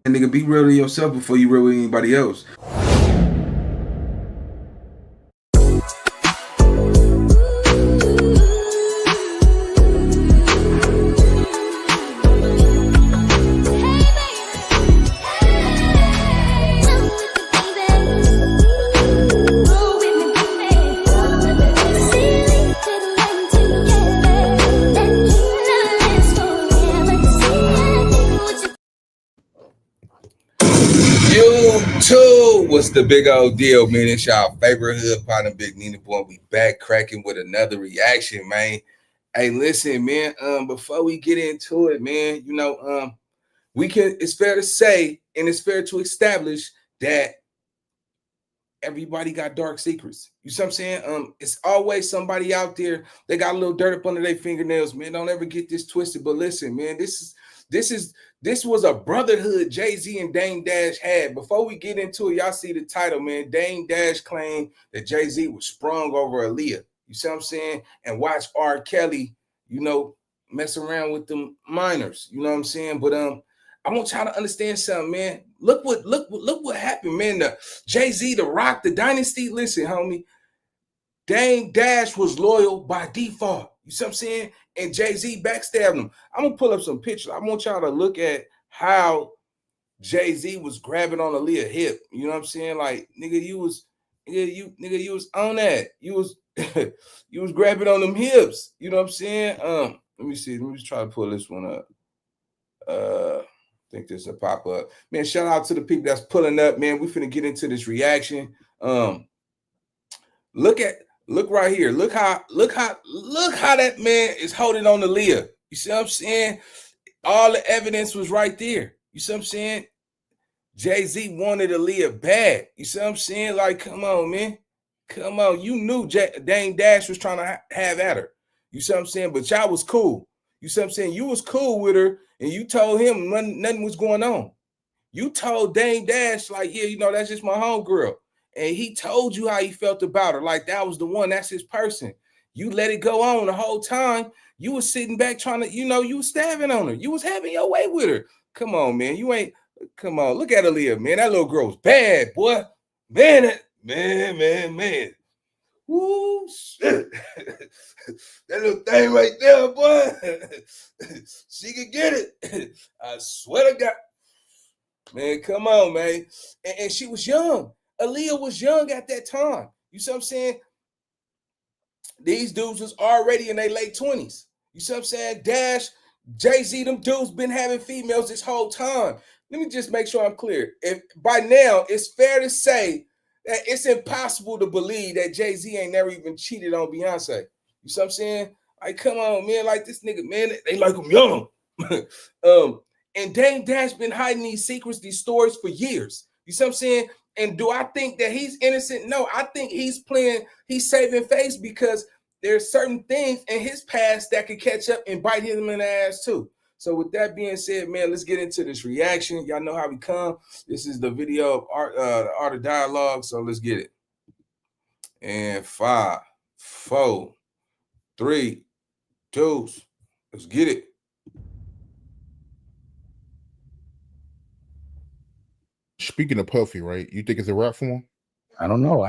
And nigga, be real to yourself before you real with anybody else. YouTube, what's the big old deal, man? It's y'all favorite hood partner, Big Nina Boy. We back cracking with another reaction, man. Hey, listen, man. Before we get into it, man, we can. It's fair to say, and it's fair to establish that everybody got dark secrets. You see what I'm saying? It's always somebody out there that got a little dirt up under their fingernails, man. Don't ever get this twisted. But listen, man, this was a brotherhood Jay-Z and Dame Dash had. Before we get into it, y'all see the title, man. Dame Dash claimed that Jay-Z was sprung over Aaliyah. You see what I'm saying? And watch R. Kelly, mess around with them minors. You know what I'm saying? But I want y'all to understand something, man. Look what happened, man. The Jay-Z, The Rock, the Dynasty. Listen, homie. Dame Dash was loyal by default. You see what I'm saying? And Jay-Z backstabbed him. I'm gonna pull up some pictures. I want y'all to look at how Jay-Z was grabbing on Aaliyah's hip. You know what I'm saying? Like, nigga, you was on that. You was you was grabbing on them hips. You know what I'm saying? Let me see. Let me just try to pull this one up. I think this will pop up. Man, shout out to the people that's pulling up, man. We finna get into this reaction. Look right here. Look how that man is holding on to Aaliyah. You see what I'm saying? All the evidence was right there. You see what I'm saying? Jay-Z wanted Aaliyah bad. You see what I'm saying? Like, come on, man. Come on. You knew Dame Dash was trying to have at her. You see what I'm saying? But y'all was cool. You see what I'm saying? You was cool with her, and you told him nothing was going on. You told Dame Dash, like, yeah, that's just my homegirl. And he told you how he felt about her. Like, that was the one. That's his person. You let it go on the whole time. You was sitting back trying to, you was stabbing on her. You was having your way with her. Come on, man. Come on. Look at Aaliyah, man. That little girl was bad, boy. Man. Woo, shit. That little thing right there, boy. She could get it. I swear to God. Man, come on, man. And she was young. Aaliyah was young at that time. You see what I'm saying? These dudes was already in their late 20s. You see what I'm saying? Dash, Jay-Z, them dudes been having females this whole time. Let me just make sure I'm clear. If by now, it's fair to say that it's impossible to believe that Jay-Z ain't never even cheated on Beyonce. You see what I'm saying? Like, come on, man. Like, this nigga, man, they like him young. And Dame Dash been hiding these secrets, these stories for years. You see what I'm saying? And do I think that he's innocent? No, I think he's saving face because there's certain things in his past that could catch up and bite him in the ass too. So with that being said, man, let's get into this reaction. Y'all know how we come. This is the video of the art of dialogue. So let's get it. And 5, 4, 3, 2, let's get it. Speaking of Puffy, right? You think it's a wrap for him? I don't know.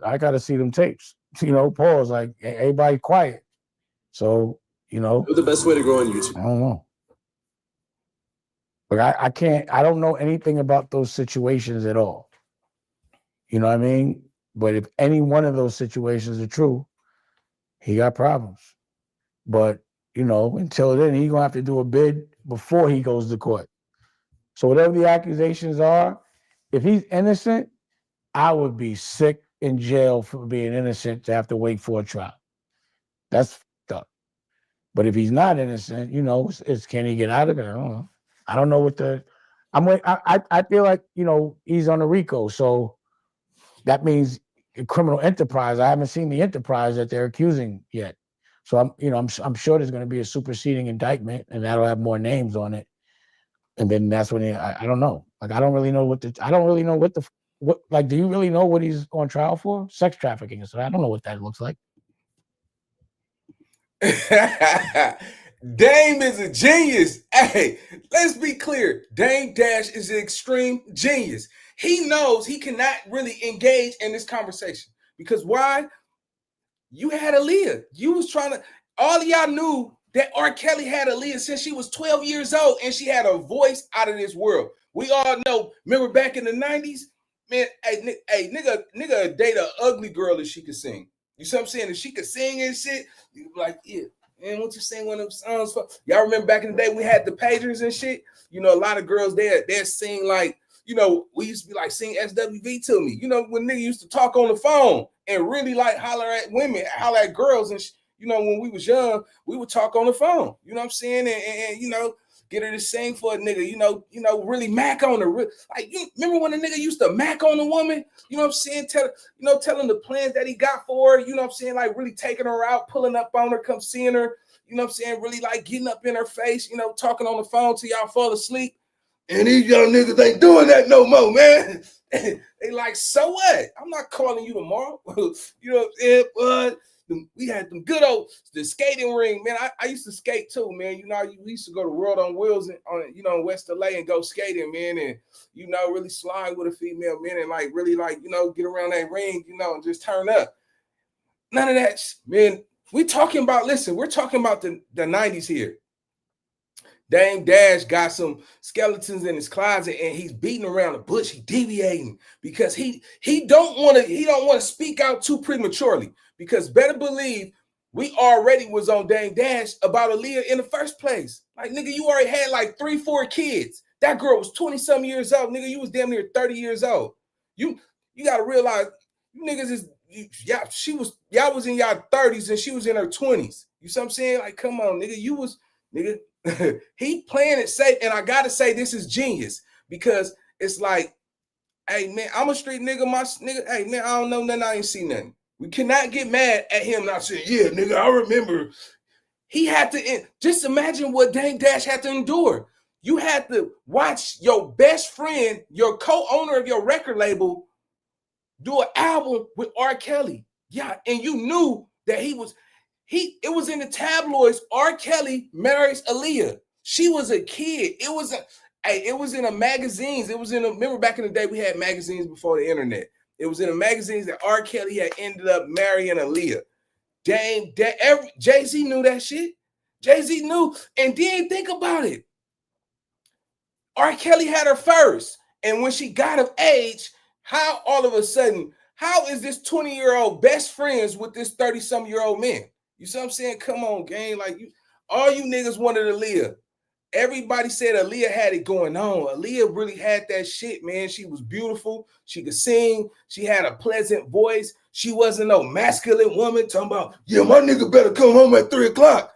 I got to see them tapes. Pause. Like, everybody quiet. So, What's the best way to grow on YouTube? I don't know. But I don't know anything about those situations at all. You know what I mean? But if any one of those situations are true, he got problems. But, until then, he's going to have to do a bid before he goes to court. So whatever the accusations are, if he's innocent, I would be sick in jail for being innocent to have to wait for a trial. That's fucked up. But if he's not innocent, can he get out of it? I don't know. I don't know what I feel like, he's on a RICO. So that means a criminal enterprise. I haven't seen the enterprise that they're accusing yet. So I'm sure there's going to be a superseding indictment and that'll have more names on it. And then that's when I don't know. Like, I don't really know what do you really know what he's on trial for? Sex trafficking. So I don't know what that looks like. Dame is a genius. Hey, let's be clear. Dame Dash is an extreme genius. He knows he cannot really engage in this conversation because why? You had Aaliyah. You was trying to. All of y'all knew that R. Kelly had Aaliyah since she was 12 years old, and she had a voice out of this world. We all know. Remember back in the 90s, man. Hey, nigga, date an ugly girl if she could sing. You see what I'm saying? If she could sing and shit, you be like, yeah. Man, won't you sing one of them songs for y'all? Remember back in the day we had the pagers and shit. You know, a lot of girls they'd sing like, you know, we used to be like, sing SWV to me. You know, when niggas used to talk on the phone and really like holler at women, holler at girls, and you know, when we was young, we would talk on the phone. You know what I'm saying? And you know, get her to sing for a nigga. You know, really mac on her. Like, you remember when a nigga used to mac on a woman? You know what I'm saying? Telling the plans that he got for her. You know what I'm saying? Like really taking her out, pulling up on her, come seeing her. You know what I'm saying? Really like getting up in her face. You know, talking on the phone till y'all fall asleep. And these young niggas ain't doing that no more, man. They like, so what? I'm not calling you tomorrow. You know what I'm saying? But we had them good old the skating ring, man. I used to skate too, man. You know, we used to go to World on Wheels in West LA and go skating, man, and you know, really slide with a female, man, and like really like, you know, get around that ring, you know, and just turn up. None of that, man. We're talking about the 90s here. Dame Dash got some skeletons in his closet and he's beating around the bush. He deviating because he don't want to speak out too prematurely, because better believe we already was on Dame Dash about Aaliyah in the first place. Like, nigga, you already had like 3-4 kids. That girl was 20-some years old. Nigga, you was damn near 30 years old. You got to realize you niggas y'all was in y'all 30s and she was in her 20s. You see what I'm saying? Like, come on, nigga. He playing it safe, and I gotta say this is genius, because it's like, hey man, I'm a street nigga, hey man, I don't know nothing, I ain't see nothing. We cannot get mad at him not saying, yeah, nigga, I remember. He had to just imagine what Dame Dash had to endure. You had to watch your best friend, your co-owner of your record label, do an album with R. Kelly. Yeah, and you knew that it was in the tabloids. R. Kelly marries Aaliyah. She was a kid. It was in the magazines. Remember back in the day we had magazines before the internet. It was in the magazines that R. Kelly had ended up marrying Aaliyah. Jay-Z knew that shit. Jay-Z knew. And then think about it. R. Kelly had her first. And when she got of age, how all of a sudden, how is this 20-year-old best friends with this 30-some-year-old man? You see what I'm saying? Come on, gang. Like, all you niggas wanted Aaliyah. Everybody said Aaliyah had it going on. Aaliyah really had that shit, man. She was beautiful. She could sing. She had a pleasant voice. She wasn't no masculine woman talking about, yeah, my nigga better come home at 3 o'clock.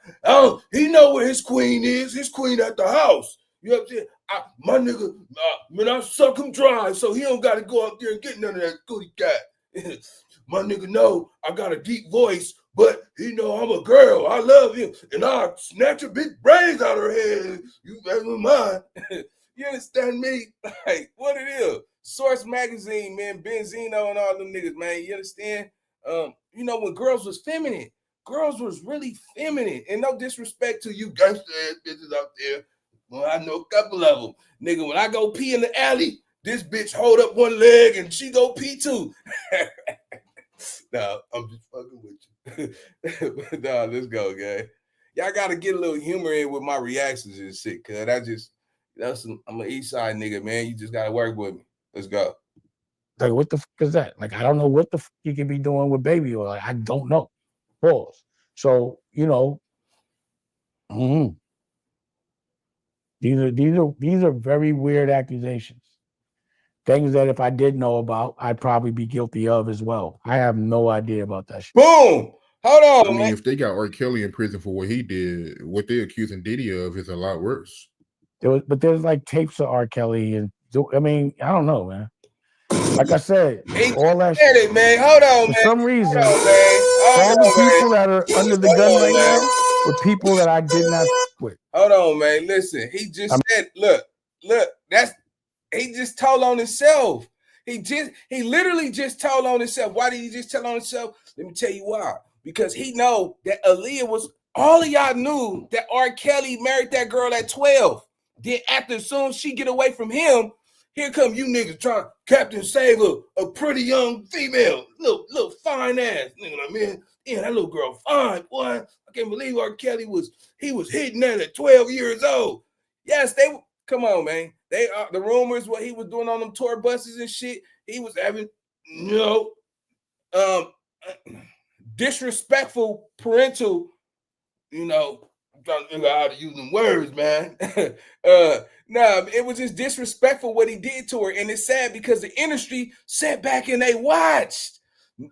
He know where his queen is. His queen at the house. You know what I'm saying? My nigga, man, I suck him dry, so he don't got to go out there and get none of that goody cat. My nigga know I got a deep voice, but he know I'm a girl. I love him, and I'll snatch a big brains out of her head. You better mind. You understand me? Like, what it is? Source Magazine, man, Benzino and all them niggas, man. You understand? You know, when girls was feminine, girls was really feminine. And no disrespect to you gangster ass bitches out there. Well, I know a couple of them. Nigga, when I go pee in the alley, this bitch hold up one leg and she go pee too. Nah, I'm just fucking with you. Nah, let's go, guy. Y'all gotta get a little humor in with my reactions and shit, cause I'm an East Side nigga, man. You just gotta work with me. Let's go. Like, what the fuck is that? Like, I don't know what the fuck you could be doing with baby oil. Like, I don't know. Pause. So, you know, these are very weird accusations. Things that if I did know about, I'd probably be guilty of as well. I have no idea about that shit. Boom. Hold on, I mean, man. if they got R. Kelly in prison for what he did, what they're accusing Diddy of is a lot worse. But there's like tapes of R. Kelly, and I mean, I don't know, man. Like I said, all that shit, man. Hold on, for man. some reason, all the people that are under the gun right now were people that I did not with. Hold on, man. Listen, he just said, look, he just told on himself. He literally just told on himself. Why did he just tell on himself? Let me tell you why. Because he know that Aaliyah was All of y'all knew that R. Kelly married that girl at 12. Then after soon as she get away from him, here come you niggas trying Captain Save a pretty young female, little fine ass. You know what I mean? Yeah, that little girl fine, boy. I can't believe R. Kelly was hitting that at 12 years old. Yes, come on, man. They are the rumors what he was doing on them tour buses and shit. He was having, disrespectful parental, I'm trying to figure out how to use them words, man. It was just disrespectful what he did to her. And it's sad because the industry sat back and they watched.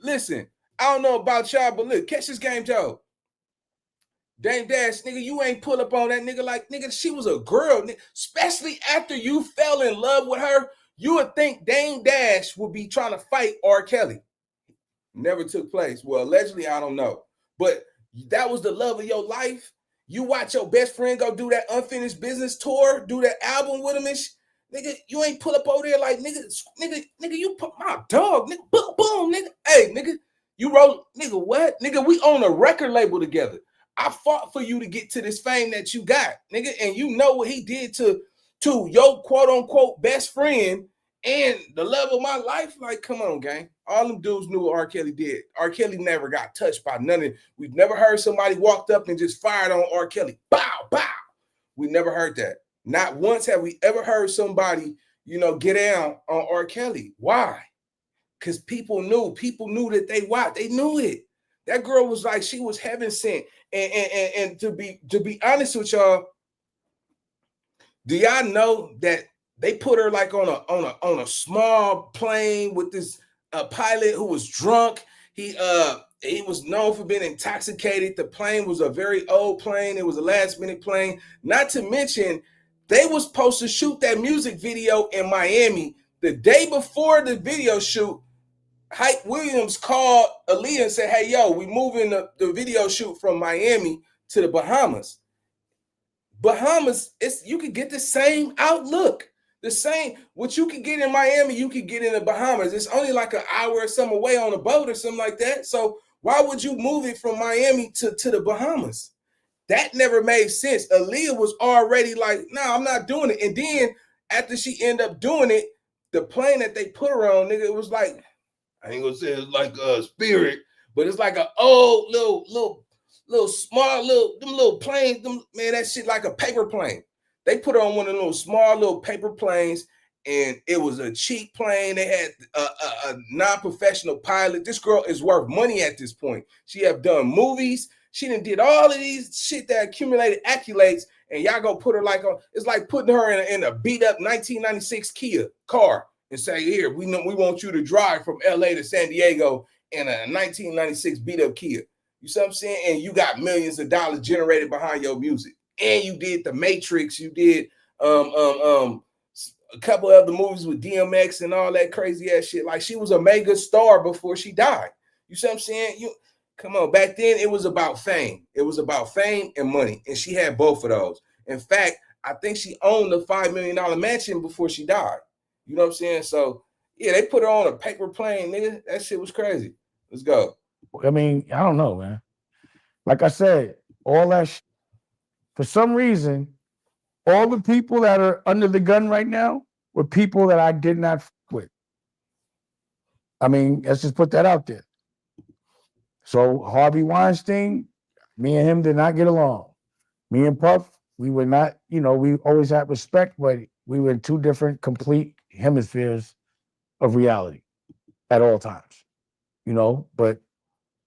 Listen, I don't know about y'all, but look, catch this game, Joe. Dame Dash, nigga, you ain't pull up on that nigga like, nigga, she was a girl. Nigga. Especially after you fell in love with her, you would think Dame Dash would be trying to fight R. Kelly. Never took place. Well, allegedly, I don't know. But that was the love of your life. You watch your best friend go do that Unfinished Business tour, do that album with him and nigga, you ain't pull up over there like, nigga, you put my dog, nigga, boom, nigga. Hey, nigga, you wrote, nigga, what? Nigga, we own a record label together. I fought for you to get to this fame that you got, nigga, and you know what he did to your quote-unquote best friend and the love of my life. Like, come on, gang. All them dudes knew what R. Kelly did. R. Kelly never got touched by none of it. We've never heard somebody walked up and just fired on R. Kelly. Bow, bow. We never heard that. Not once have we ever heard somebody, get down on R. Kelly. Why? Because people knew that they watched. They knew it. That girl was like, she was heaven sent. And to be honest with y'all, do y'all know that they put her like on a small plane with this pilot who was drunk? He was known for being intoxicated. The plane was a very old plane. It was a last minute plane. Not to mention, they was supposed to shoot that music video in Miami. The day before the video shoot, Hype Williams called Aaliyah and said, hey, yo, we moving the video shoot from Miami to the Bahamas. Bahamas, you could get the same outlook. The same, what you can get in Miami, you could get in the Bahamas. It's only like an hour or some away on a boat or something like that. So why would you move it from Miami to the Bahamas? That never made sense. Aaliyah was already like, no, I'm not doing it. And then after she ended up doing it, the plane that they put her on, nigga, it was like, I ain't gonna say it's like a Spirit, but it's like an old little small little planes. Man, that shit like a paper plane. They put her on one of those small little paper planes, and it was a cheap plane. They had a non-professional pilot. This girl is worth money at this point. She have done movies. She done did all of these shit that accumulated accolades, and y'all go put her like on. It's like putting her in a beat up 1996 Kia car and say, here, we want you to drive from LA to San Diego in a 1996 beat up Kia. You see what I'm saying? And you got millions of dollars generated behind your music. And you did The Matrix. You did a couple other movies with DMX and all that crazy ass shit. Like, she was a mega star before she died. You see what I'm saying? Come on. Back then, it was about fame. It was about fame and money. And she had both of those. In fact, I think she owned a $5 million mansion before she died. You know what I'm saying? So, yeah, they put her on a paper plane, nigga. That shit was crazy. Let's go. I mean, I don't know, man. Like I said, all that shit, for some reason, all the people that are under the gun right now were people that I did not fuck with. I mean, let's just put that out there. So Harvey Weinstein, me and him did not get along. Me and Puff, we were not, we always had respect, but we were in two different complete hemispheres of reality at all times, but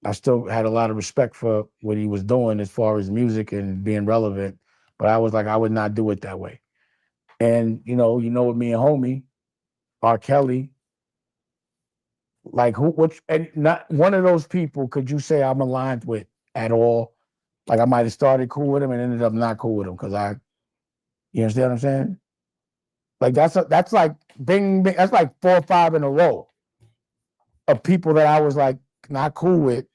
I still had a lot of respect for what he was doing as far as music and being relevant, but I was like, I would not do it that way. And, with me and homie, R. Kelly, like and not one of those people could you say I'm aligned with at all. Like, I might have started cool with him and ended up not cool with him because you understand what I'm saying? Like, that's like bing, that's like 4 or 5 in a row of people that I was like not cool with.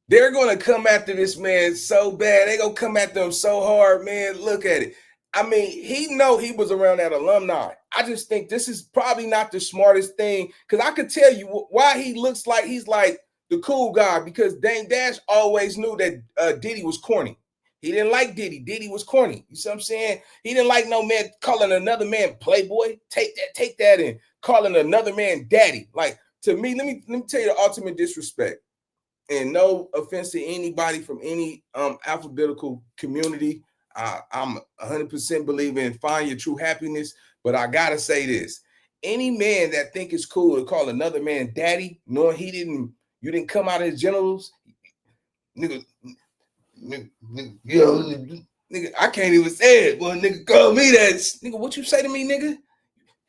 They're gonna come after this man so bad. They're gonna come after him so hard, man. Look at it. I mean, he was around that alumni. I just think this is probably not the smartest thing, because I could tell you why he looks like he's like the cool guy, because Dame Dash always knew that Diddy was corny. He didn't like Diddy. Diddy was corny. You see what I'm saying? He didn't like no man calling another man playboy. Take that, and calling another man daddy. Like, to me, let me tell you the ultimate disrespect. And no offense to anybody from any alphabetical community. I'm 100% believing in find your true happiness. But I gotta say this: any man that think it's cool to call another man daddy, knowing you didn't come out of his genitals, nigga, I can't even say it. Well, nigga, call me that. Nigga, what you say to me, nigga?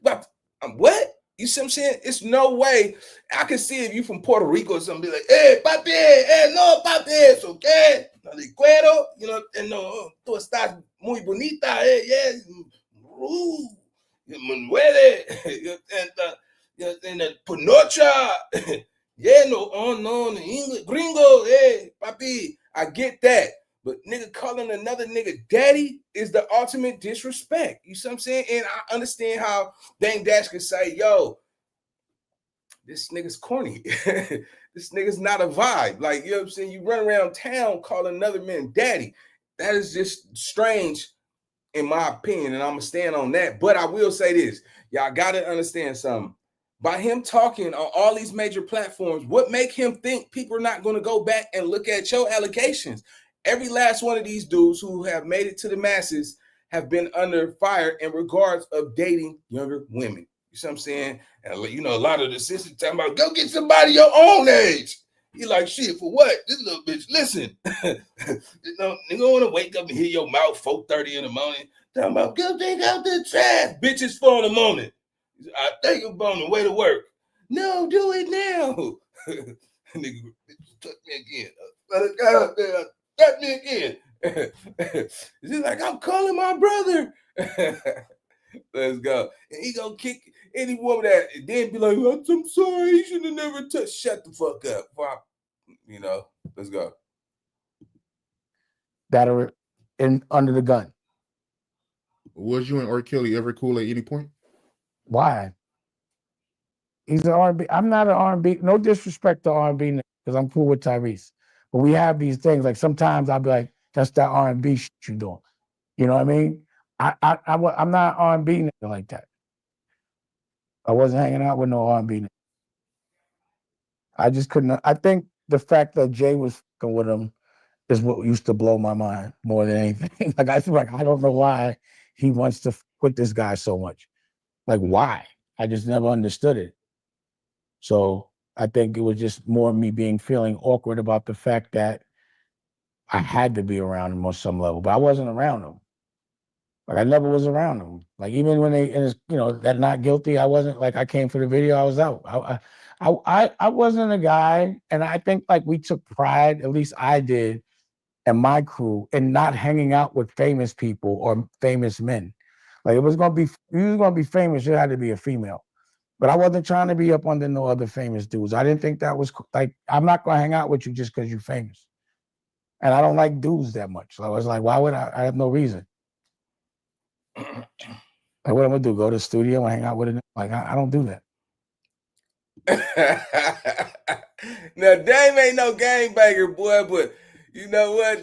What? You see what I'm saying? It's no way. I can see if you from Puerto Rico or something, be like, hey, papi, hey, no, papi, es okay. No le cuero, you know, no, tú estás muy bonita, yes. Muere, and the panocha. Yeah, no, oh no, English, gringo, hey, papi. I get that. But nigga calling another nigga daddy is the ultimate disrespect. You see what I'm saying? And I understand how Dame Dash can say, yo, this nigga's corny. This nigga's not a vibe. Like, you know what I'm saying? You run around town calling another man daddy. That is just strange, in my opinion, and I'm going to stand on that. But I will say this. Y'all got to understand something. By him talking on all these major platforms, what make him think people are not going to go back and look at your allegations? Every last one of these dudes who have made it to the masses have been under fire in regards of dating younger women. You see what I'm saying? And you know, a lot of the sisters talking about, go get somebody your own age. He like, shit, for what? This little bitch, listen. You know, nigga want to wake up and hear your mouth 4:30 in the morning. Talking about, go take out the trash. Bitches 4 in the morning. I think I'm on the way to work. No, do it now. Nigga, touch me again. Touch me again. It's like, I'm calling my brother. Let's go. And he gonna kick any woman that then be like, I'm sorry, he should have never touched. Shut the fuck up. You know, let's go. That are under the gun. Was you and R. Kelly ever cool at any point? Why? He's an R&B. I'm not an R&B. No disrespect to R&B because I'm cool with Tyrese. But we have these things. Like sometimes I'll be like, that's that R&B shit you doing. You know what I mean? I'm not R&B nigga like that. I wasn't hanging out with no R&B nigga. I just couldn't. I think the fact that Jay was fucking with him is what used to blow my mind more than anything. Like I feel like I don't know why he wants to quit this guy so much. Like why? I just never understood it. So I think it was just more me feeling awkward about the fact that I had to be around him on some level, but I wasn't around him. Like I never was around him. Like even when that not guilty, I wasn't. Like I came for the video, I was out. I wasn't a guy, and I think like we took pride, at least I did, and my crew, in not hanging out with famous people or famous men. Like you was gonna be famous, you had to be a female. But I wasn't trying to be up under no other famous dudes. I didn't think that was like, I'm not going to hang out with you just because you're famous. And I don't like dudes that much. So I was like, why would I? I have no reason. Like, what I'm going to do? Go to the studio and hang out with it? Like, I don't do that. Now, Dame ain't no gangbanger, boy, but you know what?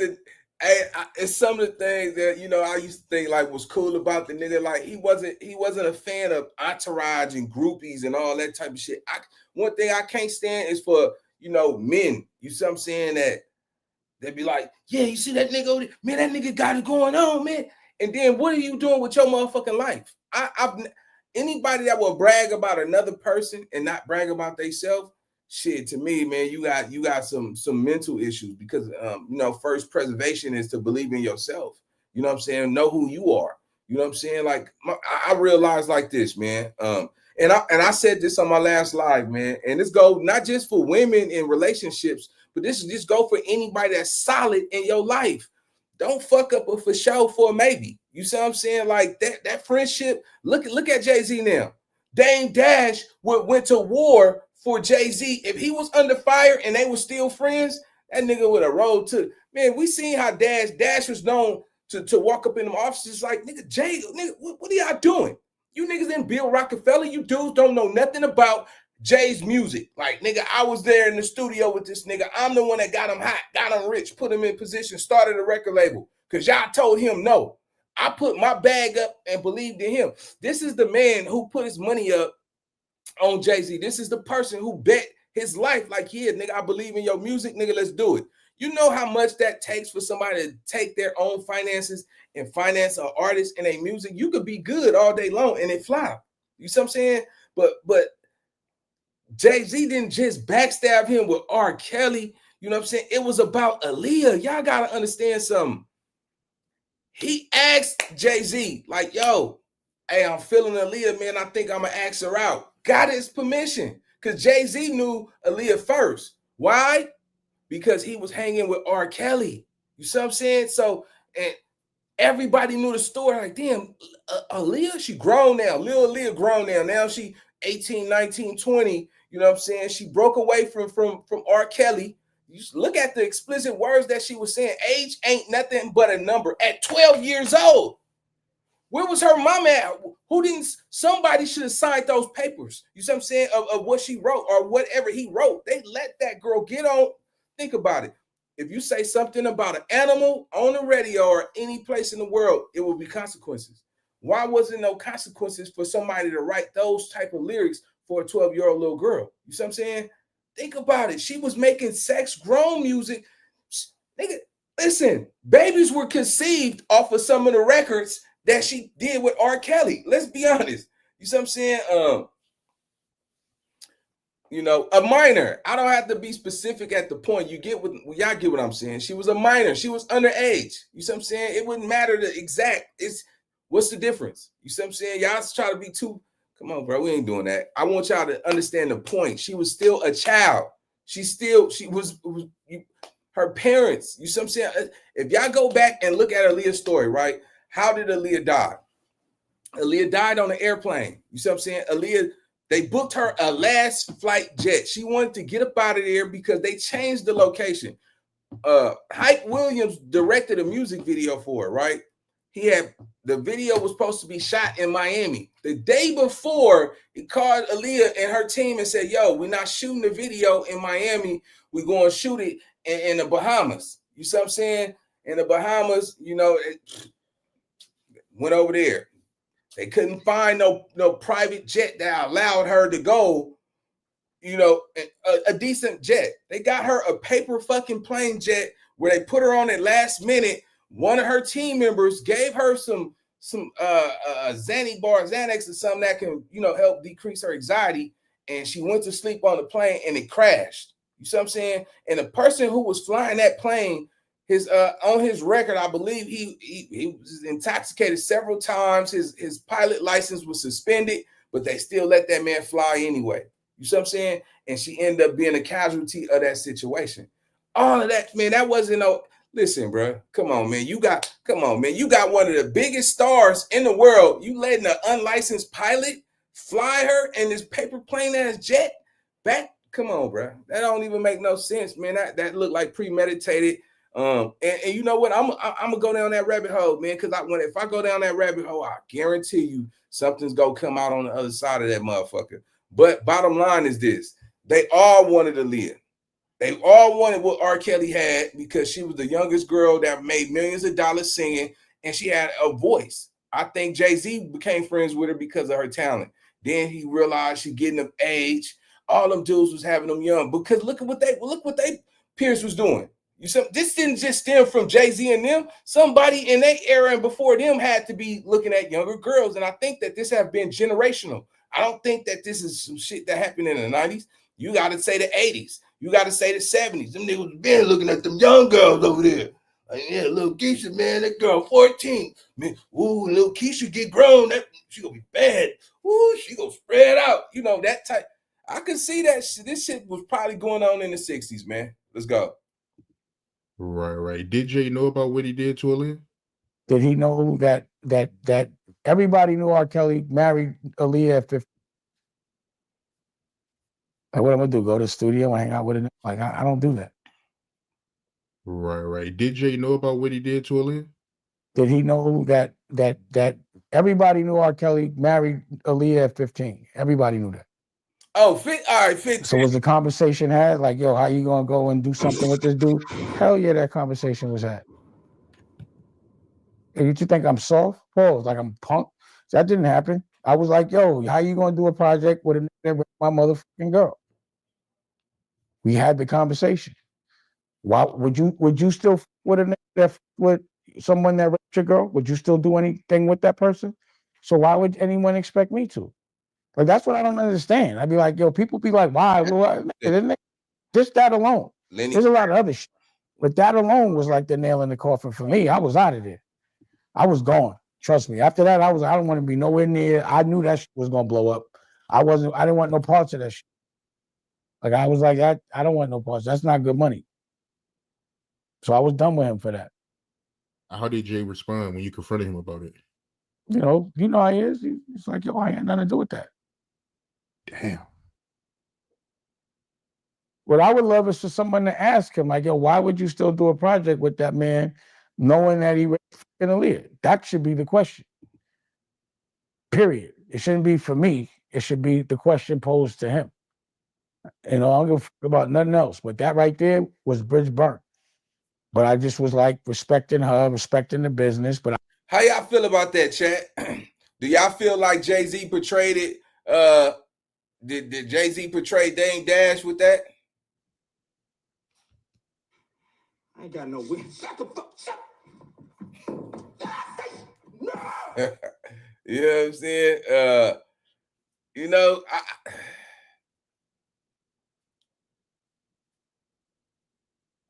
It's some of the things that, you know, I used to think like was cool about the nigga. Like he wasn't a fan of entourage and groupies and all that type of shit. One thing I can't stand is for, you know, men. You see what I'm saying? That they be like, yeah, you see that nigga over there? Man, that nigga got it going on, man. And then what are you doing with your motherfucking life? Anybody that will brag about another person and not brag about themselves, shit, to me, man, you got some mental issues because you know, first preservation is to believe in yourself. You know what I'm saying? Know who you are. You know what I'm saying? Like I realized like this, man. And I said this on my last live, man. And this go not just for women in relationships, but this go for anybody that's solid in your life. Don't fuck up a for sure for a maybe. You see what I'm saying? Like that friendship. Look at Jay-Z now. Dame Dash went to war for Jay-Z. If he was under fire and they were still friends, that nigga would have rolled to. Man, we seen how Dash was known to walk up in them offices like, nigga, Jay, nigga, what are y'all doing? You niggas didn't build Rockefeller. You dudes don't know nothing about Jay's music. Like, nigga, I was there in the studio with this nigga. I'm the one that got him hot, got him rich, put him in position, started a record label. because y'all told him no. I put my bag up and believed in him. This is the man who put his money up on Jay-Z. This is the person who bet his life like, yeah, nigga, I believe in your music, nigga, let's do it. You know how much that takes for somebody to take their own finances and finance an artist and a music? You could be good all day long and it fly. You see what I'm saying? But Jay-Z didn't just backstab him with R. Kelly. You know what I'm saying? It was about Aaliyah. Y'all got to understand something. He asked Jay-Z, like, yo, hey, I'm feeling Aaliyah, man. I think I'm going to ask her out. Got his permission because Jay-Z knew Aaliyah first. Why? Because he was hanging with R. Kelly. You see what I'm saying? So, and everybody knew the story. Like, damn, Aaliyah, she grown now. Lil Aaliyah grown now. Now she 18, 19, 20. You know what I'm saying? She broke away from R. Kelly. You look at the explicit words that she was saying. Age ain't nothing but a number. At 12 years old. Where was her mama at? Who didn't? Somebody should have signed those papers. You see what I'm saying? Of what she wrote or whatever he wrote. They let that girl get on. Think about it. If you say something about an animal on the radio or any place in the world, it will be consequences. Why wasn't no consequences for somebody to write those type of lyrics for a 12-year-old little girl? You see what I'm saying? Think about it. She was making sex grown music. Nigga, listen, babies were conceived off of some of the records that she did with R. Kelly. Let's be honest. You see what I'm saying? You know, a minor. I don't have to be specific at the point. You get what y'all get what I'm saying. She was a minor. She was underage. You see what I'm saying? It wouldn't matter the exact. It's what's the difference? You see what I'm saying? Y'all try to be too. Come on, bro. We ain't doing that. I want y'all to understand the point. She was still a child. She was her parents. You see what I'm saying? If y'all go back and look at Aaliyah's story, right? How did Aaliyah die? Aaliyah died on an airplane. You see what I'm saying? Aaliyah, they booked her a last flight jet. She wanted to get up out of there because they changed the location. Hype Williams directed a music video for it, right? The video was supposed to be shot in Miami. The day before, he called Aaliyah and her team and said, yo, we're not shooting the video in Miami. We're going to shoot it in the Bahamas. You see what I'm saying? In the Bahamas, you know, went over there. They couldn't find no private jet that allowed her to go, you know, a decent jet. They got her a paper fucking plane jet where they put her on it last minute. One of her team members gave her some Xanax or something that can, you know, help decrease her anxiety. And she went to sleep on the plane and it crashed. You see what I'm saying? And the person who was flying that plane, on his record, I believe he was intoxicated several times. His pilot license was suspended, but they still let that man fly anyway. You see what I'm saying? And she ended up being a casualty of that situation. All of that, man, that wasn't no. Listen, bro. Come on, man. You got one of the biggest stars in the world. You letting an unlicensed pilot fly her in this paper plane ass jet back? Come on, bro. That don't even make no sense, man. That looked like premeditated. And you know what? I'm gonna go down that rabbit hole, man. Because if I go down that rabbit hole, I guarantee you something's gonna come out on the other side of that motherfucker. But bottom line is this: they all wanted Aaliyah. They all wanted what R. Kelly had because she was the youngest girl that made millions of dollars singing, and she had a voice. I think Jay-Z became friends with her because of her talent. Then he realized she getting of age. All them dudes was having them young because look what they peers was doing. This didn't just stem from Jay-Z and them. Somebody in their era and before them had to be looking at younger girls. And I think that this have been generational. I don't think that this is some shit that happened in the 90s. You got to say the 80s. You got to say the 70s. Them niggas been looking at them young girls over there. Like, yeah, little Keisha, man, that girl 14. Man, ooh, little Keisha get grown. She gonna be bad. Ooh, she gonna spread out. You know, that type. I could see that this shit was probably going on in the 60s, man. Let's go. Right. Did Jay know about what he did to Aaliyah? Did he know that everybody knew R. Kelly married Aaliyah at 50? Like, what I'm gonna do? Go to the studio and hang out with him? Like, I don't do that. Right. Did Jay know about what he did to Aaliyah? Did he know that everybody knew R. Kelly married Aaliyah at 15? Everybody knew that. Oh, all right, 15. So was the conversation had like, yo, how you gonna go and do something with this dude? Hell yeah, that conversation was had. You think I'm soft? Pause. Like I'm punk? That didn't happen. I was like, yo, how you gonna do a project with a nigga that raped my motherfucking girl? We had the conversation. Why would you still with a nigga that with someone that raped your girl? Would you still do anything with that person? So why would anyone expect me to? Like that's what I don't understand. I'd be like, yo, people be like, why? Just that alone. Lenny, There's a lot of other shit. But that alone was like the nail in the coffin for me. I was out of there. I was gone. Trust me. After that, I don't want to be nowhere near. I knew that shit was gonna blow up. I didn't want no parts of that shit. Like I was like, I don't want no parts. That's not good money. So I was done with him for that. How did Jay respond when you confronted him about it? You know how he is. He's like, yo, I ain't nothing to do with that. Damn. What I would love is for someone to ask him, like, yo, why would you still do a project with that man, knowing that he raped Aaliyah? That should be the question. Period. It shouldn't be for me. It should be the question posed to him. You know, I don't give a fuck about nothing else. But that right there was bridge burnt. But I just was like respecting her, respecting the business. But how y'all feel about that, chat? Do y'all feel like Jay-Z portrayed it? Did Jay-Z portray Dame Dash with that? I ain't got no win. Shut the fuck No. You know what I'm saying? You know,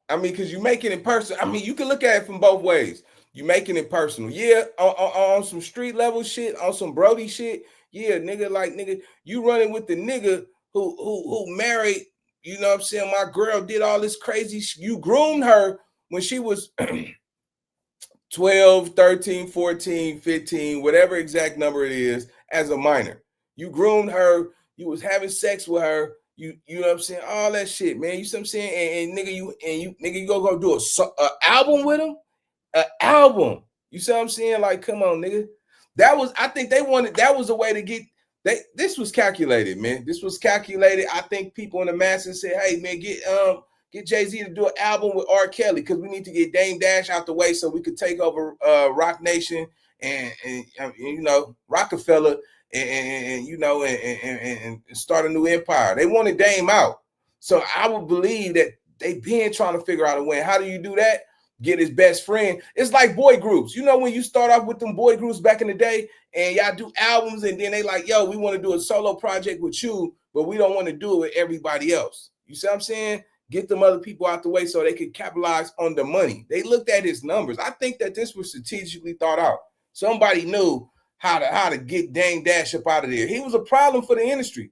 I mean, because you making it personal. I mean, you can look at it from both ways. You making it personal. Yeah, on some street level shit, on some Brody shit. Yeah, nigga, you running with the nigga who married, you know what I'm saying? My girl did all this crazy shit. You groomed her when she was 12, 13, 14, 15, whatever exact number it is, as a minor. You groomed her, you was having sex with her, you know what I'm saying? All that shit, man. You see what I'm saying? And nigga, you go do a album with him? An album. You see what I'm saying? Like, come on, nigga. I think that was a way to get this was calculated, man. This was calculated. I think people in the masses said, hey, man, get Jay-Z to do an album with R. Kelly because we need to get Dame Dash out the way so we could take over Rock Nation and you know, Rockefeller and you know and start a new empire. They wanted Dame out. So I would believe that they've been trying to figure out a way. How do you do that? Get his best friend. It's like boy groups. You know, when you start off with them boy groups back in the day and y'all do albums and then they like, yo, we want to do a solo project with you, but we don't want to do it with everybody else. You see what I'm saying? Get them other people out the way so they could capitalize on the money. They looked at his numbers. I think that this was strategically thought out. Somebody knew how to get Dame Dash up out of there. He was a problem for the industry.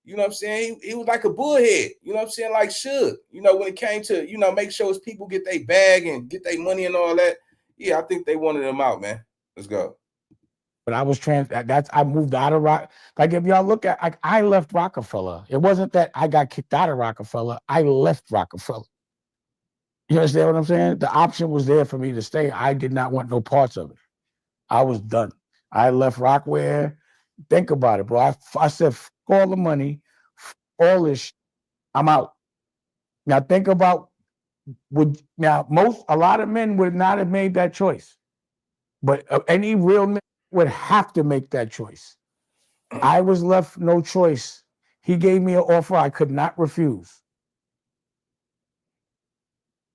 You know what I'm saying? He was like a bullhead. You know what I'm saying? Like Suge. You know, when it came to, you know, make sure his people get their bag and get their money and all that. Yeah, I think they wanted him out, man. Let's go. But I was I moved out of Rock. Like if y'all look at, like I left Rockefeller. It wasn't that I got kicked out of Rockefeller. I left Rockefeller. You understand what I'm saying? The option was there for me to stay. I did not want no parts of it. I was done. I left Rockware. Think about it, bro. I said, f all the money, all this shit. I'm out. Now think about a lot of men would not have made that choice. But any real man would have to make that choice. I was left no choice. He gave me an offer I could not refuse.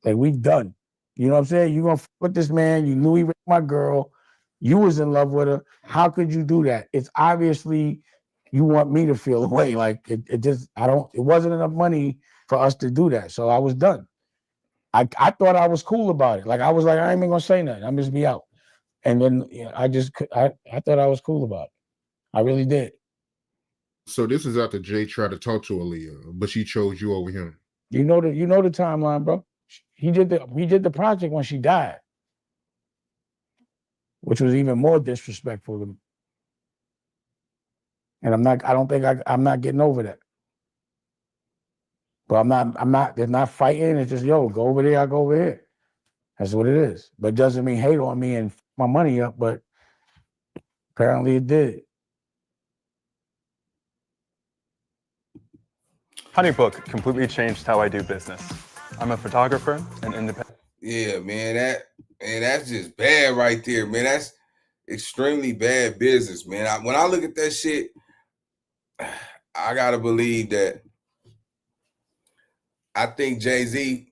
Like, we done. You know what I'm saying? You gonna fuck with this man. You knew he raped my girl. You was in love with her. How could you do that? It's obviously you want me to feel away. Like it wasn't enough money for us to do that. So I was done. I thought I was cool about it. Like I was like, I ain't even gonna say nothing. I'm just be out. And then I thought I was cool about it. I really did. So this is after Jay tried to talk to Aaliyah, but she chose you over him. You know the timeline, bro. He did the project when she died, which was even more disrespectful to me. And I'm not getting over that. But they're not fighting. It's just, yo, go over there, I go over here. That's what it is. But it doesn't mean hate on me and f my money up, but apparently it did. Honeybook completely changed how I do business. I'm a photographer and independent. Yeah, man, And that's just bad right there, man. That's extremely bad business, man. When I look at that shit, I gotta believe that I think Jay-Z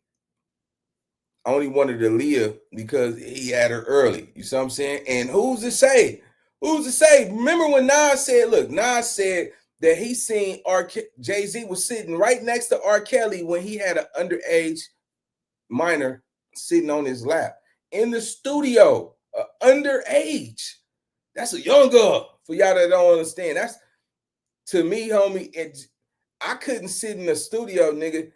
only wanted Aaliyah because he had her early. You see what I'm saying? And who's to say? Who's to say? Remember when Nas said, look, Nas said that he seen Jay-Z was sitting right next to R. Kelly when he had an underage minor sitting on his lap in the studio, underage. That's a young girl for y'all that don't understand. That's, to me, homie, I couldn't sit in the studio, nigga.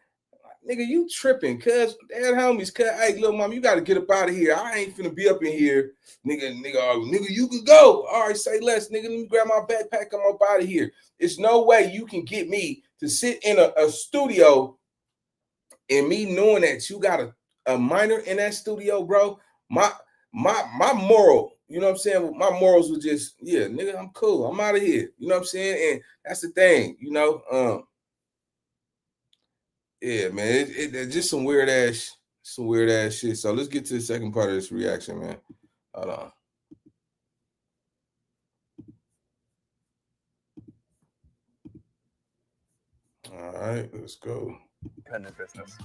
Nigga, you tripping, cuz that homies, cuz, hey, little mom, you gotta get up out of here. I ain't finna be up in here. Nigga, you could go. All right, say less, nigga. Let me grab my backpack, I'm up out of here. There's no way you can get me to sit in a studio and me knowing that you got a minor in that studio, bro. My moral, you know what I'm saying? My morals were just, yeah, nigga, I'm cool. I'm out of here. You know what I'm saying? And that's the thing, you know. Yeah, man, it's just some weird ass shit. So let's get to the second part of this reaction, man. Hold on. All right, let's go. Independent business.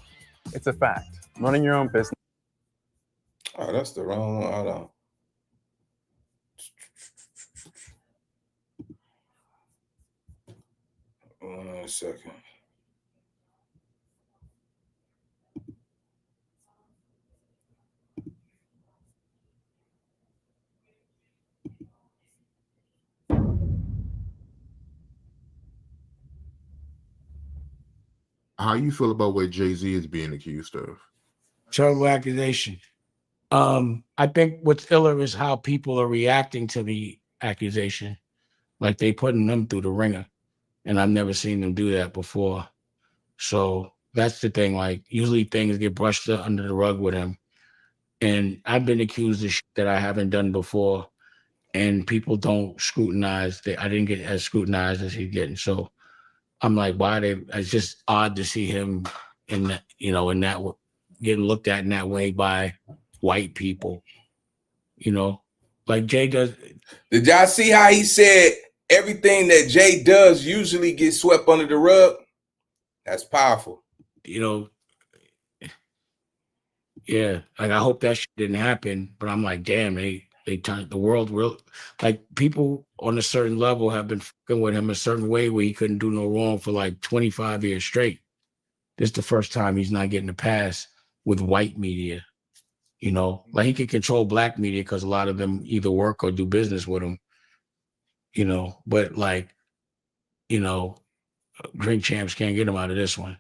It's a fact. Running your own business. Oh, that's the wrong one. Hold on. One second. How you feel about what Jay-Z is being accused of? Terrible accusation. I think what's iller is how people are reacting to the accusation, like they putting them through the ringer, and I've never seen them do that before. So that's the thing. Like usually things get brushed under the rug with him, and I've been accused of shit that I haven't done before, and people don't scrutinize. I didn't get as scrutinized as he's getting. So I'm like, why they? It's just odd to see him in that, in that getting looked at in that way by white people. Like Jay does. Did y'all see how he said everything that Jay does usually gets swept under the rug? That's powerful. Yeah, like I hope that shit didn't happen, but I'm like, damn, they turned the world real. Like people on a certain level have been fucking with him a certain way where he couldn't do no wrong for like 25 years straight. This is the first time he's not getting a pass with white media. Like he can control black media because a lot of them either work or do business with him. But like, drink champs can't get him out of this one,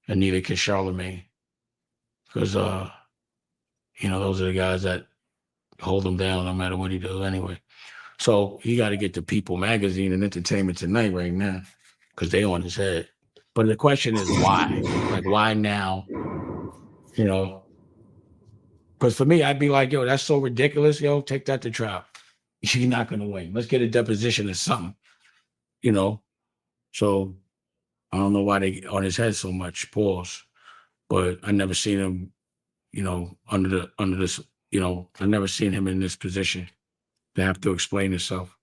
and neither can Charlemagne, because those are the guys that hold him down no matter what he does anyway. So he got to get to People Magazine and Entertainment Tonight right now because they on his head. But the question is why? Like why now? Because for me, I'd be like, yo, that's so ridiculous. Yo, take that to trial. You're not gonna win. Let's get a deposition or something. So I don't know why they get on his head so much. Pause. But I never seen him, under this. I never seen him in this position to have to explain himself.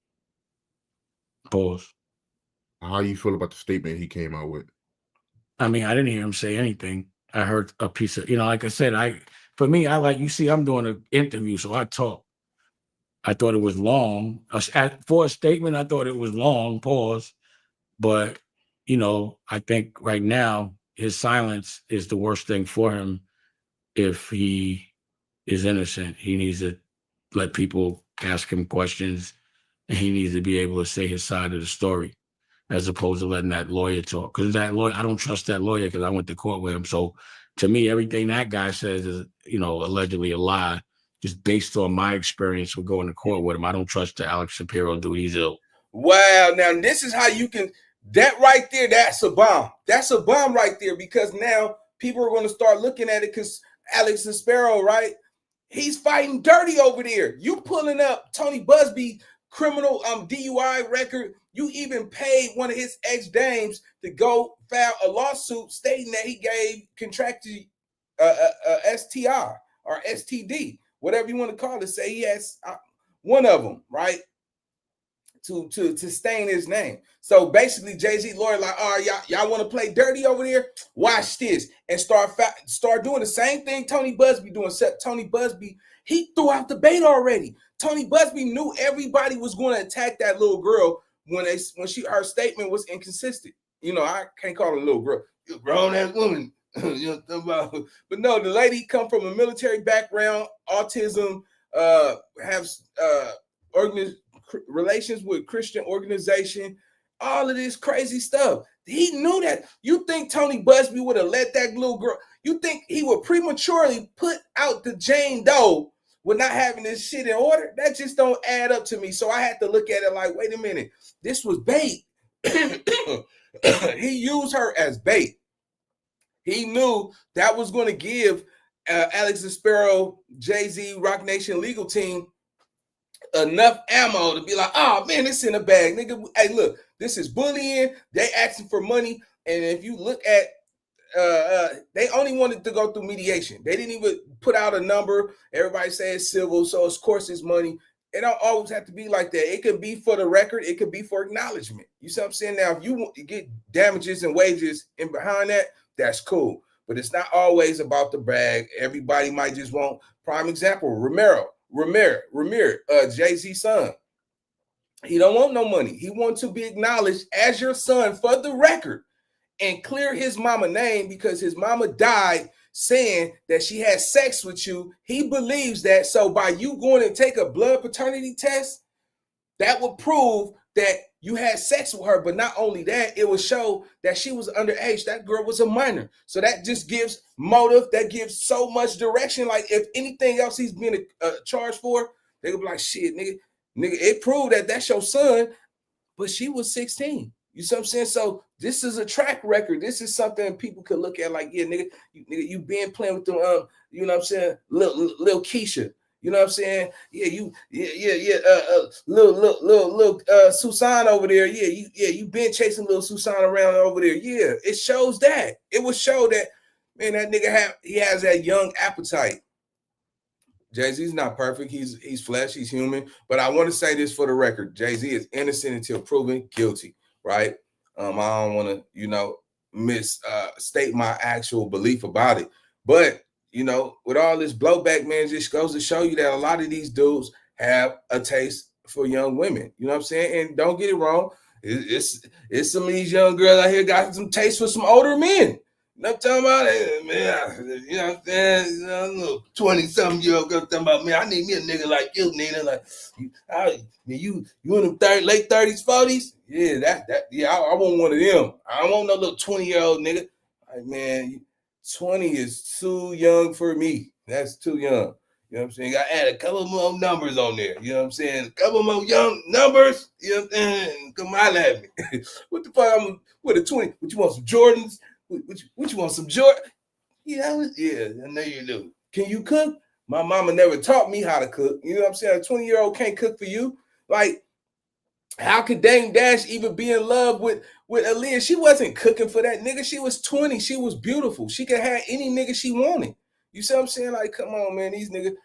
Pause. How you feel about the statement he came out with? I mean, I didn't hear him say anything. I heard a piece of, like I said, I'm doing an interview, so I talk. I thought it was long. For a statement, I thought it was long, pause. But, I think right now, his silence is the worst thing for him if he is innocent. He needs to let people ask him questions, and he needs to be able to say his side of the story, as opposed to letting that lawyer talk. Because that lawyer, I don't trust that lawyer because I went to court with him. So to me, everything that guy says is, allegedly a lie, just based on my experience with going to court with him. I don't trust the Alex Shapiro dude. He's ill. Wow. Now this is how you can, that right there, that's a bomb. That's a bomb right there, because now people are going to start looking at it because Alex Shapiro, right? He's fighting dirty over there. You pulling up Tony Busby criminal DUI record. You even paid one of his ex-dames to go file a lawsuit stating that he contracted STI or STD. whatever you want to call it. Say he has one of them, right? To stain his name. So basically, Jay-Z lawyer like, all right, y'all want to play dirty over there? Watch this and start doing the same thing Tony Busby doing. Except Tony Busby, he threw out the bait already. Tony Busby knew everybody was going to attack that little girl when her statement was inconsistent. You know, I can't call her a little girl. You're a grown ass woman. You know, but no, the lady come from a military background, autism, relations with Christian organization, all of this crazy stuff. He knew that. You think Tony Busby would have let that little girl? You think he would prematurely put out the Jane Doe with not having this shit in order? That just don't add up to me. So I had to look at it like, wait a minute, this was bait. He used her as bait. He knew that was going to give Alex Sparrow, Jay-Z, Rock Nation legal team enough ammo to be like, oh man, it's in a bag, nigga. Hey, look, this is bullying. They asking for money, and if you look at, they only wanted to go through mediation. They didn't even put out a number. Everybody says civil, so of course it's money. It don't always have to be like that. It could be for the record. It could be for acknowledgement. You see what I'm saying? Now, if you want to get damages and wages in behind that, that's cool. But it's not always about the bag. Everybody might just want, prime example, Ramirez, Jay-Z's son. He don't want no money. He wants to be acknowledged as your son for the record and clear his mama name because his mama died saying that she had sex with you. He believes that. So by you going and take a blood paternity test, that would prove that you had sex with her. But not only that, it would show that she was underage. That girl was a minor. So that just gives motive. That gives so much direction. Like if anything else he's being charged for, they would be like, shit, nigga, it proved that that's your son, but she was 16. You see what I'm saying? So this is a track record. This is something people could look at like, yeah, nigga, you been playing with them, you know what I'm saying, Lil Keisha. You know what I'm saying? Yeah, little Susan over there. Yeah, you been chasing little Susan around over there. Yeah, it shows that. It will show that, man, that nigga has that young appetite. Jay-Z's not perfect. He's flesh, he's human. But I want to say this for the record. Jay-Z is innocent until proven guilty, right? I don't want to, misstate my actual belief about it. But with all this blowback, man, just goes to show you that a lot of these dudes have a taste for young women. You know what I'm saying? And don't get it wrong. It's some of these young girls out here got some taste for some older men. You know what I'm talking about? Man, you know what I'm saying? 20-something-year-old girl talking about, man, I need me a nigga like you, Nina. Like, you in them late 30s, 40s? Yeah, I want one of them. I don't want no little 20-year-old nigga. Like, man, 20 is too young for me. That's too young. You know what I'm saying? I add a couple more numbers on there. You know what I'm saying? A couple more young numbers. You know what I'm saying? Come holler at me. What the fuck? I'm with a 20. What you want, some Jordans? What you want, some Jordan? Yeah, I know you do. Can you cook? My mama never taught me how to cook. You know what I'm saying? A 20-year-old can't cook for you. Like, how could Dame Dash even be in love with Aaliyah? She wasn't cooking for that nigga. She was 20. She was beautiful. She could have any nigga she wanted. You see what I'm saying? Like, come on, man. These niggas.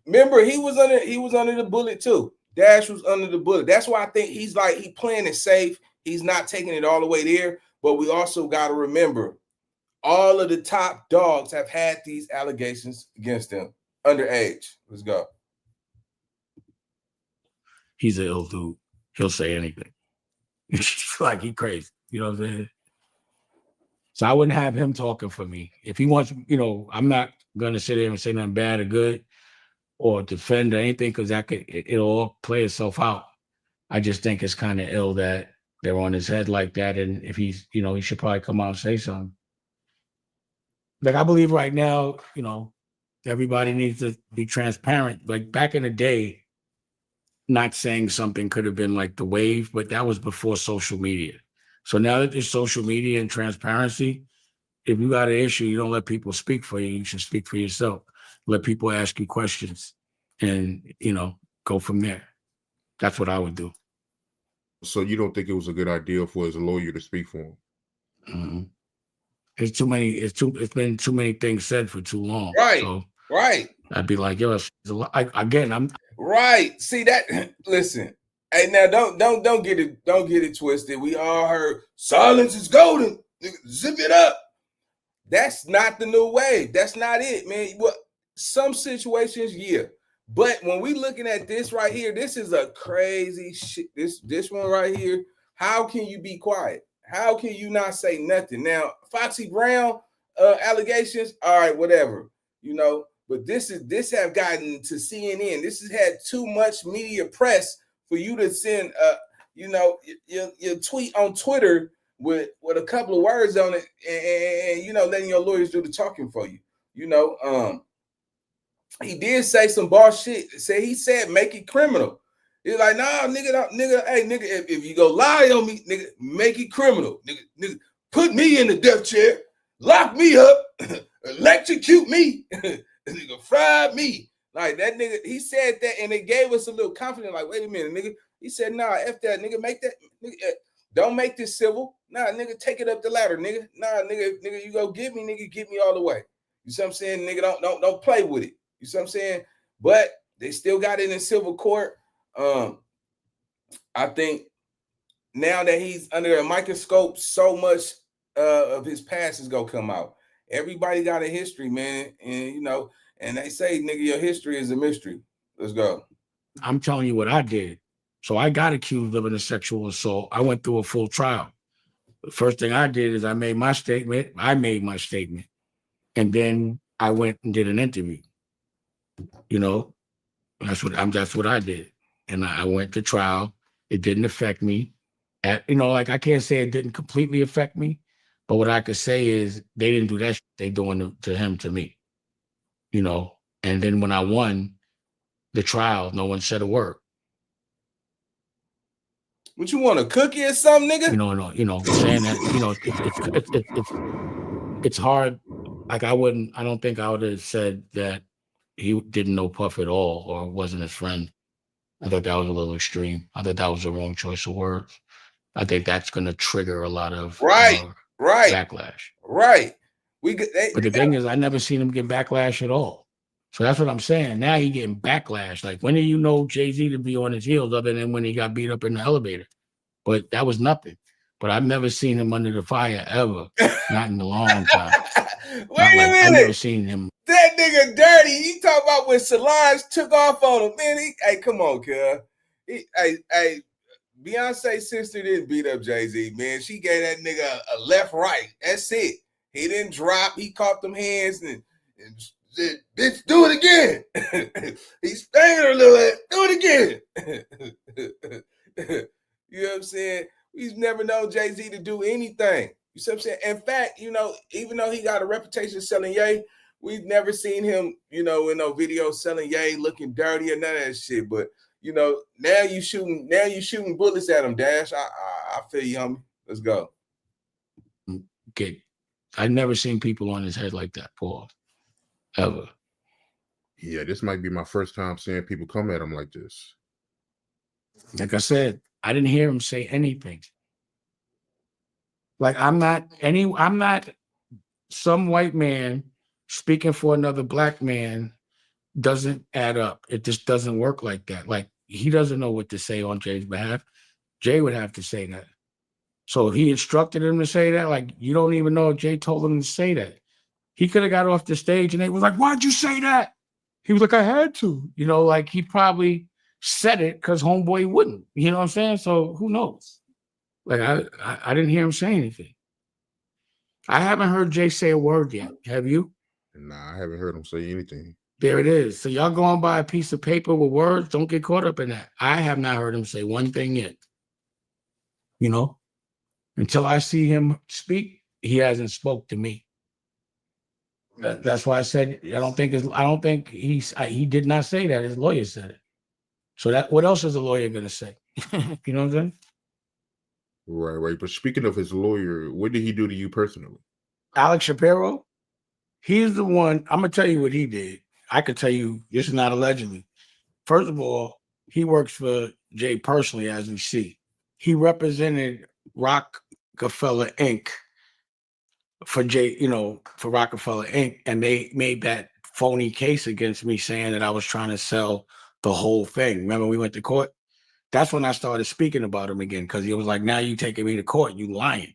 Remember, he was under the bullet too. Dash was under the bullet. That's why I think he playing it safe. He's not taking it all the way there. But we also got to remember, all of the top dogs have had these allegations against them. Underage. Let's go. He's an ill dude. He'll say anything. Like he crazy. You know what I'm saying? So I wouldn't have him talking for me. If he wants, I'm not going to sit there and say nothing bad or good or defend or anything because it'll all play itself out. I just think it's kind of ill that they're on his head like that. And if he's, he should probably come out and say something. Like I believe right now, everybody needs to be transparent. Like back in the day, not saying something could have been like the wave, but that was before social media. So now that there's social media and transparency, if you got an issue, you don't let people speak for you. You should speak for yourself. Let people ask you questions and, go from there. That's what I would do. So you don't think it was a good idea for his lawyer to speak for him? Mm-hmm. It's been too many things said for too long. Right. So, right. I'd be like, yo, again, I'm Right. See that? Listen. Hey, now don't get it twisted. We all heard silence is golden. Zip it up. That's not the new wave. That's not it, man. What some situations, yeah. But when we looking at this right here, this is a crazy shit. This one right here. How can you be quiet? How can you not say nothing? Now, Foxy Brown allegations, all right, whatever, you know. But this have gotten to CNN. This has had too much media press for you to send, your tweet on Twitter with a couple of words on it, and you know, letting your lawyers do the talking for you. You know, he did say some bar shit. He said make it criminal. He's like, nah, nigga, hey, nigga, if you go lie on me, nigga, make it criminal. Nigga, put me in the death chair, lock me up, electrocute me, nigga, fry me. Like that nigga, he said that, and it gave us a little confidence. Like, wait a minute, nigga. He said, nah, F that, nigga, make that, nigga, don't make this civil. Nah, nigga, take it up the ladder, nigga. Nah, nigga, you go get me, nigga, get me all the way. You see what I'm saying? Nigga, don't play with it. You see what I'm saying? But they still got it in civil court. I think now that he's under a microscope, so much of his past is gonna come out. Everybody got a history, man, and you know, and they say, nigga, your history is a mystery. Let's go. I'm telling you what I did. So I got accused of a sexual assault. I went through a full trial. The first thing I did is I made my statement. And then I went and did an interview. You know, that's what I did. And I went to trial. It didn't affect me. Like I can't say it didn't completely affect me, but what I could say is they didn't do that shit they doing to me. You know, and then when I won the trial, no one said a word. What you want, a cookie or something, nigga? Saying that, it's hard. Like I don't think I would have said that he didn't know Puff at all or wasn't his friend. I thought that was a little extreme. I thought that was the wrong choice of words. I think that's going to trigger a lot of backlash. Right. But the thing is, I never seen him get backlash at all. So that's what I'm saying. Now he getting backlash. Like, when do you know Jay-Z to be on his heels other than when he got beat up in the elevator? But that was nothing. But I've never seen him under the fire ever. Not in a long time. Wait a minute. I've never seen him. That nigga dirty. You talk about when Solange took off on him, man. Hey, come on, cuz. Hey, Beyonce's sister didn't beat up Jay-Z, man. She gave that nigga a left, right. That's it. He didn't drop. He caught them hands and said, bitch, do it again. He's staying a little bit. Do it again. You know what I'm saying? We've never known Jay-Z to do anything. You see what I'm saying? In fact, you know, even though he got a reputation selling Ye, we've never seen him, you know, in no video selling Ye, looking dirty or none of that shit. But you know, now you shooting bullets at him, Dash. I feel you, homie. Let's go. Okay. I've never seen people on his head like that, Paul. Ever. Yeah, this might be my first time seeing people come at him like this. Like I said, I didn't hear him say anything. Like I'm not some white man speaking for another black man doesn't add up. It just doesn't work like that. Like he doesn't know what to say on Jay's behalf. Jay would have to say that. So if he instructed him to say that, like you don't even know if Jay told him to say that. He could have got off the stage and they was like, why'd you say that? He was like, I had to. You know, like he probably said it because homeboy wouldn't. You know what I'm saying? So who knows? Like I didn't hear him say anything. I haven't heard Jay say a word yet. Have you? Nah, I haven't heard him say anything. There it is. So y'all going by a piece of paper with words. Don't get caught up in that. I have not heard him say one thing yet. You know, until I see him speak, he hasn't spoke to me. That's why I said I don't think he did not say that. His lawyer said it. So that what else is a lawyer gonna say? You know what I'm saying? Right. But speaking of his lawyer, what did he do to you personally? Alex Shapiro, he's the one. I'm gonna tell you what he did. I could tell you this is not allegedly. First of all, he works for Jay personally, as we see. He represented Rockefeller Inc. for Jay, for Rockefeller Inc. And they made that phony case against me saying that I was trying to sell the whole thing. Remember we went to court? That's when I started speaking about him again, because he was like, now you taking me to court, you lying.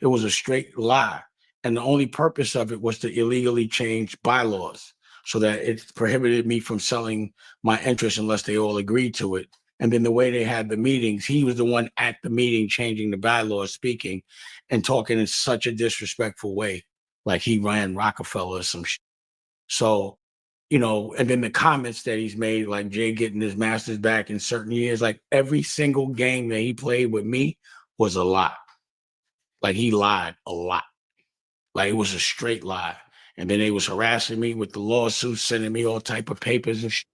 It was a straight lie. And the only purpose of it was to illegally change bylaws so that it prohibited me from selling my interest unless they all agreed to it. And then the way they had the meetings, he was the one at the meeting changing the bylaws, speaking and talking in such a disrespectful way, like he ran Rockefeller or some shit. So, you know, and then the comments that he's made, like Jay getting his masters back in certain years, like every single game that he played with me was a lie. Like he lied a lot. Like it was a straight lie. And then they was harassing me with the lawsuits, sending me all type of papers and shit.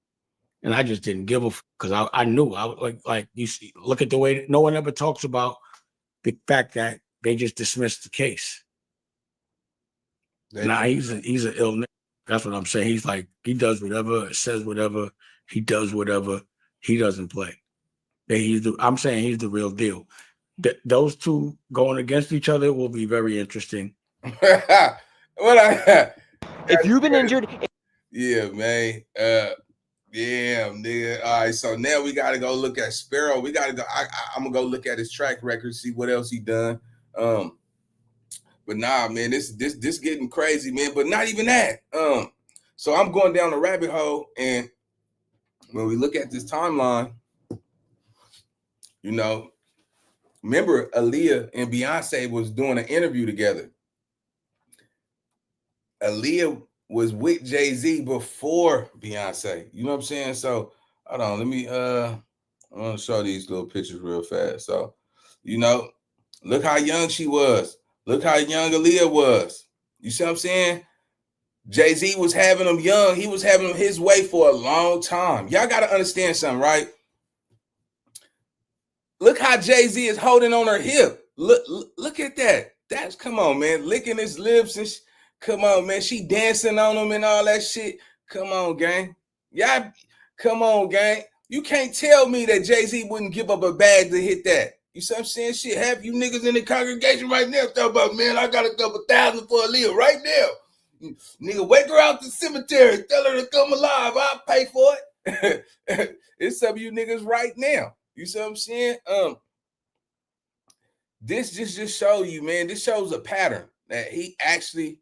And I just didn't give a because I knew I was like you see, look at the way no one ever talks about the fact that they just dismissed the case. Nah, he's an ill nigga. That's what I'm saying. He's like, he does whatever, says whatever, he does whatever, he doesn't play. I'm saying he's the real deal. Those two going against each other will be very interesting. If you've been injured, yeah, man. Yeah, nigga. All right, so now we got to go look at Sparrow. We got to go. I'm gonna go look at his track record, see what else he done. But nah, man, this getting crazy, man. But not even that. So I'm going down the rabbit hole, and when we look at this timeline, you know, remember Aaliyah and Beyonce was doing an interview together. Aaliyah was with Jay-Z before Beyonce. You know what I'm saying? So hold on, let me I want to show these little pictures real fast. So, you know, look how young she was. Look how young Aaliyah was. You see what I'm saying? Jay-Z was having them young. He was having them his way for a long time. Y'all got to understand something, right? Look how Jay-Z is holding on her hip. Look at that. That's, come on, man. Licking his lips and come on, man. She dancing on him and all that shit. Come on, gang. Yeah, come on, gang. You can't tell me that Jay-Z wouldn't give up a bag to hit that. You see what I'm saying? Shit, have you niggas in the congregation right now talk about, man, I got a couple thousand for Aaliyah right now. Nigga, wake her out the cemetery. Tell her to come alive. I'll pay for it. It's some of you niggas right now. You see what I'm saying? This just show you, man. This shows a pattern that he actually.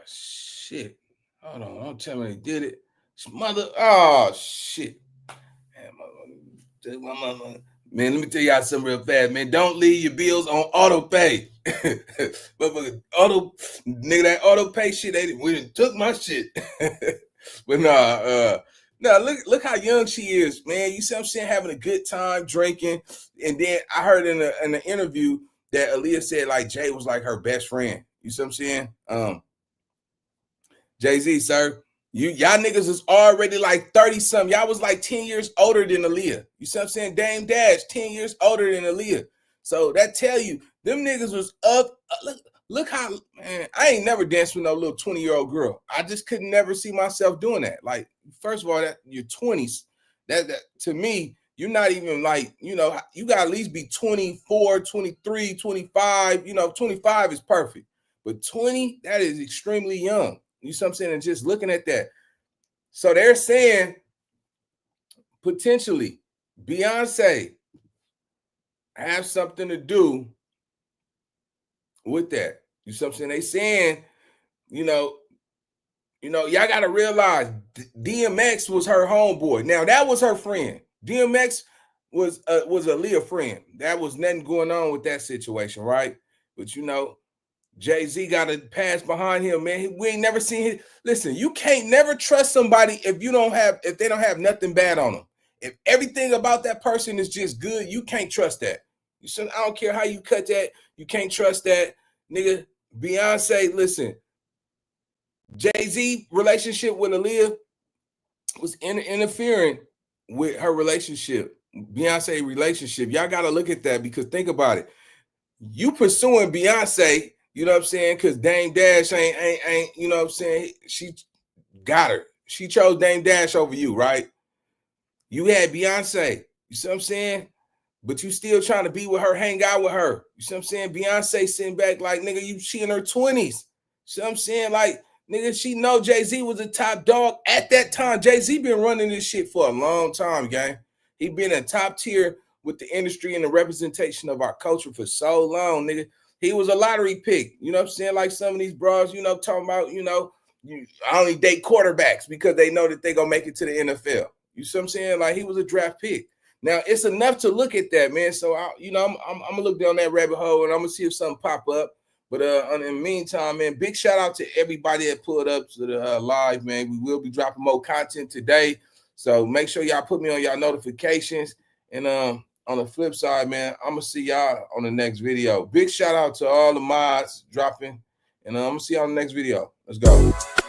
Shit. Hold on. Don't tell me he did it. Mother. Oh shit. Man, let me tell y'all something real fast, man. Don't leave your bills on auto pay. But nigga, that auto pay shit, we done took my shit. But nah, look how young she is, man. You see what I'm saying? Having a good time, drinking. And then I heard in an interview that Aaliyah said like Jay was like her best friend. You see what I'm saying? Jay-Z, sir. Y'all niggas is already like 30-something. Y'all was like 10 years older than Aaliyah. You see what I'm saying? Dame Dash, 10 years older than Aaliyah. So that tell you, them niggas was up. Look how, man, I ain't never danced with no little 20-year-old girl. I just could never see myself doing that. Like, first of all, that your 20s, that to me, you're not even like, you know, you got to at least be 24, 23, 25. You know, 25 is perfect. But 20, that is extremely young. You see what I'm saying? And just looking at that. So they're saying potentially Beyonce have something to do with that. You see what I'm saying? They saying, you know, y'all got to realize DMX was her homeboy. Now that was her friend. DMX was Aaliyah friend. That was nothing going on with that situation, right? But you know, Jay-Z got to pass behind him, man. We ain't never seen him. Listen, you can't never trust somebody if they don't have nothing bad on them. If everything about that person is just good, you can't trust that. You should, I don't care how you cut that. You can't trust that. Nigga, Beyonce, listen. Jay-Z relationship with Aaliyah was interfering with her relationship. Beyonce relationship. Y'all got to look at that because think about it. You pursuing Beyonce, you know what I'm saying? Because Dame Dash ain't, you know what I'm saying? She got her. She chose Dame Dash over you, right? You had Beyonce. You see what I'm saying? But you still trying to be with her, hang out with her. You see what I'm saying? Beyonce sitting back like, nigga, she in her 20s. See what I'm saying? Like, Nigga, she know Jay-Z was a top dog at that time. Jay-Z been running this shit for a long time, gang. He been a top tier with the industry and the representation of our culture for so long, nigga. He was a lottery pick. You know what I'm saying? Like some of these bros, you know, talking about, you know, I only date quarterbacks because they know that they gonna make it to the NFL. You see what I'm saying? Like he was a draft pick. Now it's enough to look at that, man. So I'm gonna look down that rabbit hole and I'm gonna see if something pop up. But in the meantime, man, big shout out to everybody that pulled up to the live, man. We will be dropping more content today, so make sure y'all put me on y'all notifications. And on the flip side, man, I'm gonna see y'all on the next video. Big shout out to all the mods dropping, and I'm gonna see y'all on the next video. Let's go.